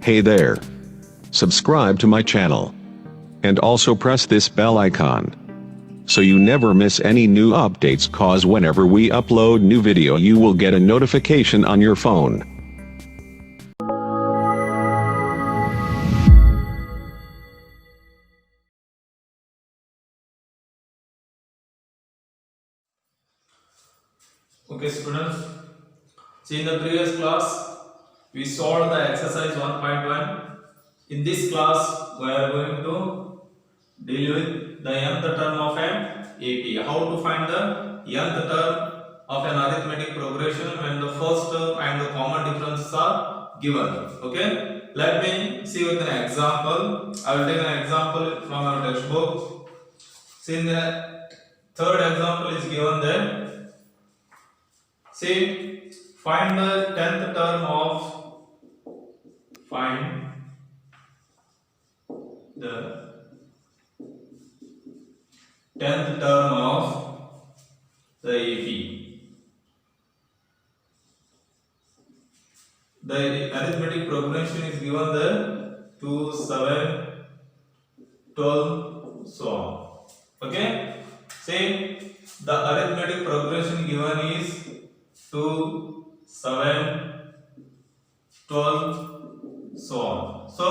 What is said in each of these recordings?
Hey there. Subscribe to my channel. And also press this bell icon, so you never miss any new updates, cause whenever we upload new video you will get a notification on your phone. Okay students, see in the previous class we solved the exercise 1.1. In this class we are going to deal with the nth term of an AP. How to find the nth term of an arithmetic progression when the first term and the common differences are given. Okay, let me see with an example. I will take an example from our textbook. See in the third example is given there. Say find the 10th term of the 10th term of the AP. The arithmetic progression is given there 2, 7, 12, so on. Okay? Say the arithmetic progression given is 2, 7, 12, so on. So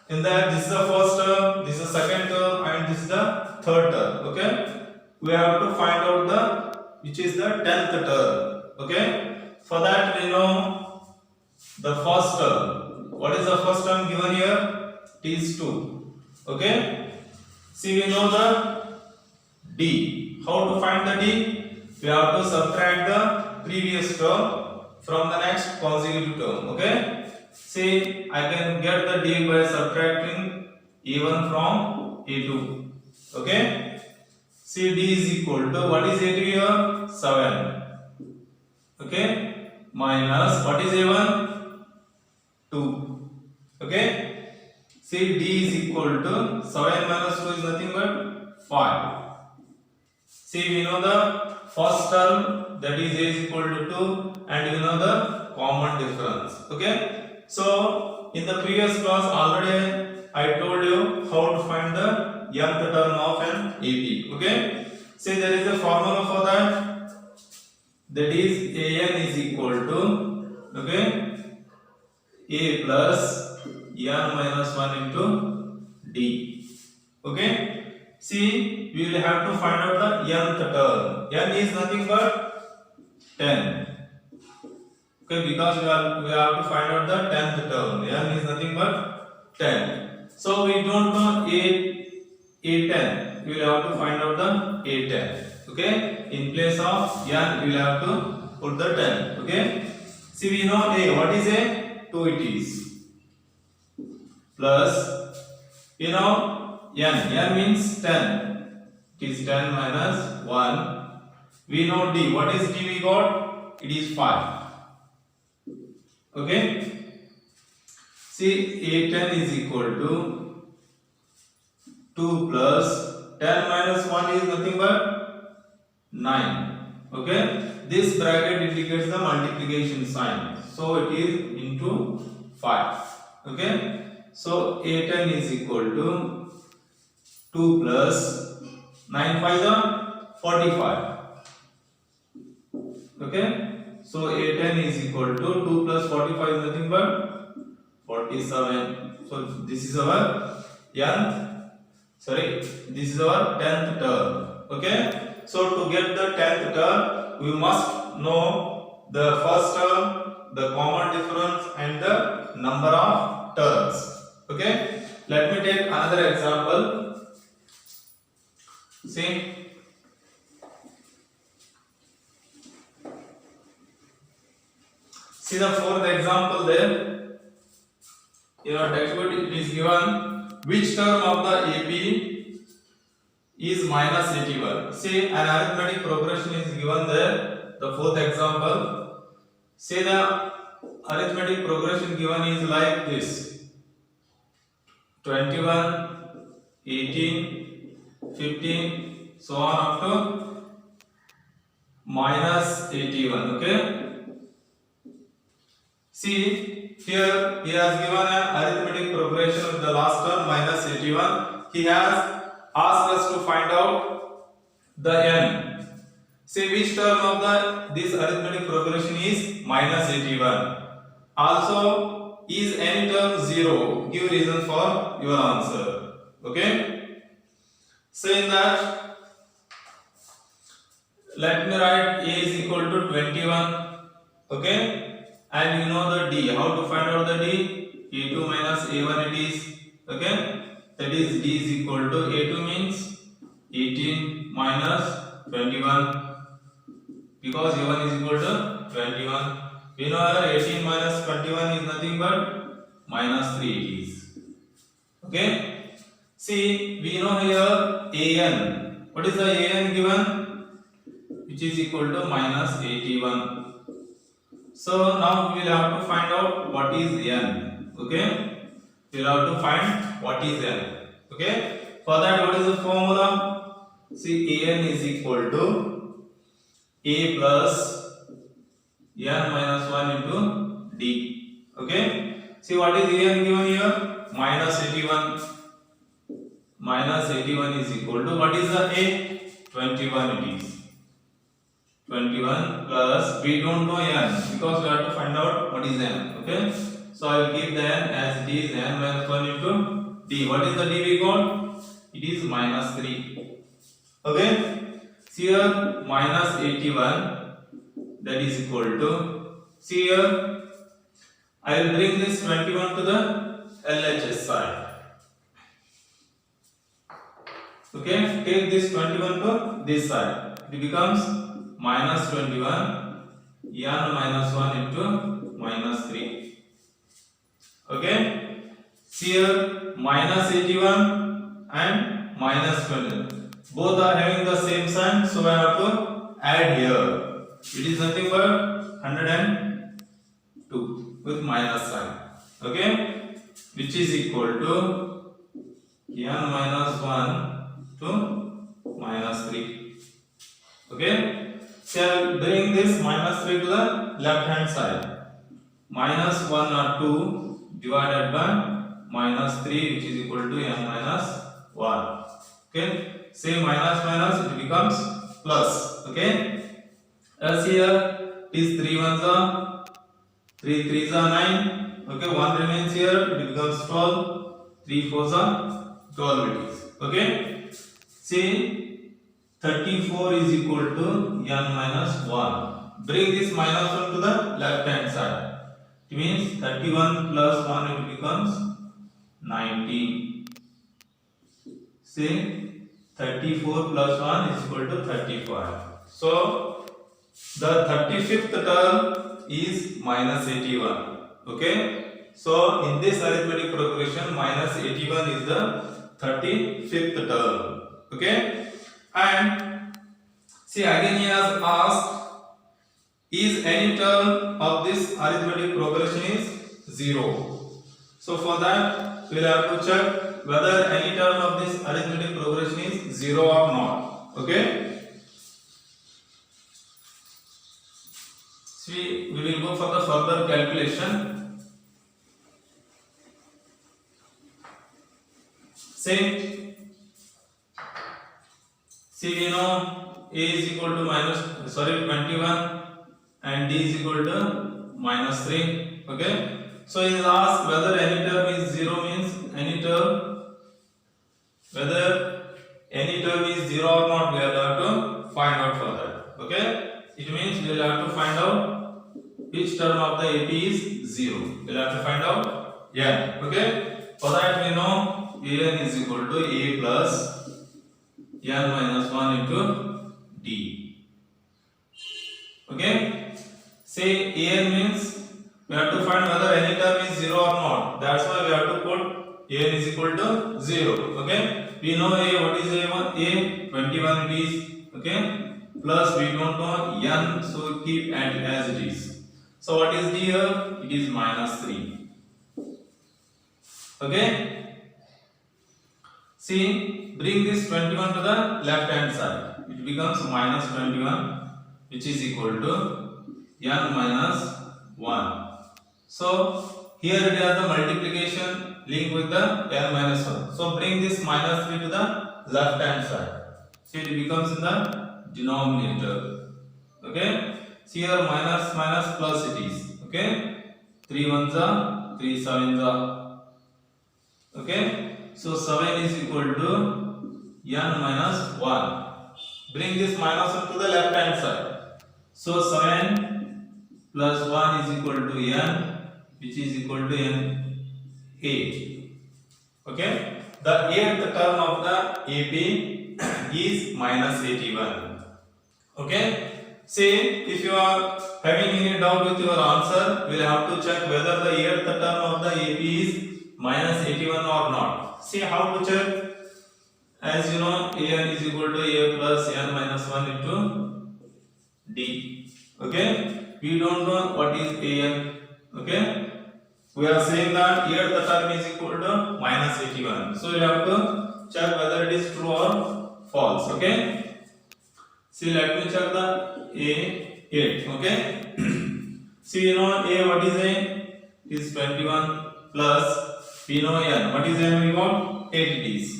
in that, this is the first term, this is the second term, and this is the third term. Okay, we have to find out the which is the 10th term. Okay, for that we know the first term. What is the first term given here? It is 2. Okay, see we know the D. How to find the D? We have to subtract the previous term from the next consecutive term. Okay, see I can get the D by subtracting A1 from A2. Okay, see D is equal to, what is A2 here? 7. Okay, minus, what is A1? 2. Okay, see D is equal to 7 minus 2 is nothing but 5. See we know the first term, that is A is equal to 2, and we know the common difference. Okay, so in the previous class already I told you how to find the nth term of an AP. Okay, see there is a formula for that is an is equal to, okay, a plus n minus 1 into d. Okay, see we will have to find out the nth term. N is nothing but 10. Okay, because we have to find out the 10th term. N is nothing but 10. So we don't know A10. We will have to find out the A10. Okay, in place of n we will have to put the 10. Okay, see we know A. What is A? 2 it is. Plus, you know, n means 10. It is 10 minus 1. We know D. What is D we got? It is 5. Okay. See, A10 is equal to 2 plus 10 minus 1 is nothing but 9. Okay. This bracket indicates the multiplication sign. So it is into 5. Okay. So A10 is equal to 2 plus 9 5 is 45. Okay. So A10 is equal to 2 plus 45 is nothing but 47. So this is our this is our 10th term. Okay. So to get the 10th term, we must know the first term, the common difference, and the number of terms. Okay. Let me take another example. See. See the fourth example there. In your textbook it is given which term of the AP is minus 81. See an arithmetic progression is given there. The fourth example. See the arithmetic progression given is like this: 21, 18, 15, so on up to minus 81. Okay. See here he has given an arithmetic progression with the last term minus 81. He has asked us to find out the n. Say which term of this arithmetic progression is minus 81. Also, is any term 0? Give reason for your answer. Okay. Say in that, let me write a is equal to 21. Okay. And you know the d. How to find out the d? a2 minus a1 it is. Okay. That is d is equal to a2 means 18 minus 21. Because a1 is equal to 21. We know that 18 minus 21 is nothing but minus 3 it is. Okay. See, we know here an. What is the an given? Which is equal to minus 81. So now we will have to find out what is n. Okay. We will have to find what is n. Okay. For that, what is the formula? See, an is equal to a plus n minus 1 into d. Okay. See, what is an given here? Minus 81. Minus 81 is equal to, what is the a? 21 it is. 21 plus, we don't know n because we have to find out what is n. Okay. So I will keep the n as it is, n minus 1 into d. What is the d we got? It is minus 3. Okay. See here, minus 81, that is equal to, see here, I will bring this 21 to the LHS side. Okay, take this 21 to this side. It becomes minus 21 n minus 1 into minus 3. Okay, see here, minus 81 and minus 20. Both are having the same sign, so I have to add here. It is nothing but 102 with minus sign. Okay, which is equal to n minus 1 to minus 3. Okay, so I will bring this minus 3 to the left hand side. Minus 1 or 2 divided by minus 3, which is equal to n minus 1. Okay, say minus minus, it becomes plus. Okay, as here is 3 ones are 3 3s are 9. Okay, 1 remains here, it becomes 12. 3 4s are 12 it is. Okay, see, 34 is equal to n minus 1. Bring this minus 1 to the left hand side. It means 31 plus 1, it becomes 19. See, 34 plus 1 is equal to 35. So, the 35th term is minus 81. Okay. So, in this arithmetic progression, minus 81 is the 35th term. Okay. And see, again he has asked, is any term of this arithmetic progression is 0? So for that, we will have to check whether any term of this arithmetic progression is 0 or not. Okay. See, we will go for the further calculation. See, we know a is equal to 21 and d is equal to minus 3. Okay. So he is asked whether any term is 0 means whether any term is 0 or not, we will have to find out for that. Okay. It means we will have to find out which term of the AP is 0. We will have to find out n. Okay. For that we know an is equal to a plus n minus 1 into d. Okay. Say an means we have to find whether any term is 0 or not. That's why we have to put an is equal to 0. Okay. We know a, what is a1? A 21 it is. Okay. Plus we don't know n, so keep and as it is. So what is d here? It is minus 3. Okay. See, bring this 21 to the left hand side. It becomes minus 21, which is equal to n minus 1. So here it has the multiplication link with the n minus 1. So bring this minus 3 to the left hand side. So it becomes in the denominator. Okay. See here minus minus plus it is. Okay. 3 ones are 3 sevens are. Okay. So 7 is equal to n minus 1. Bring this minus 1 to the left hand side. So 7 plus 1 is equal to n, which is equal to n 8. Okay. The 8th term of the AP is minus 81. Okay. See, if you are having any doubt with your answer, we will have to check whether the 8th term of the AP is minus 81 or not. See how to check. As you know, an is equal to a plus n minus 1 into d. Okay. We don't know what is an. Okay. We are saying that here the term is equal to minus 81. So you have to check whether it is true or false. Okay. See, let me check the a8. Okay. See, you know a, what is a? Is 21 plus we know n. What is n? We got 8 it is.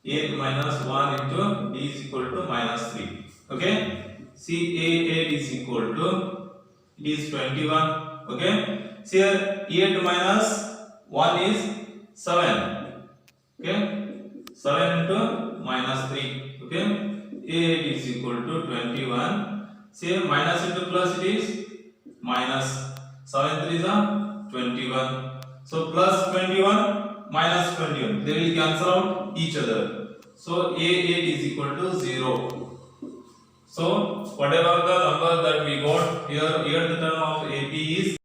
8 minus 1 into d is equal to minus 3. Okay. See, a8 is equal to, it is 21. Okay. See here 8 minus 1 is 7. Okay. 7 into minus 3. Okay. A8 is equal to 21. See here minus into plus it is minus 7 3s are 21. So plus 21 minus 21. They will cancel out each other. So A8 is equal to 0. So whatever the number that we got here, the term of AP is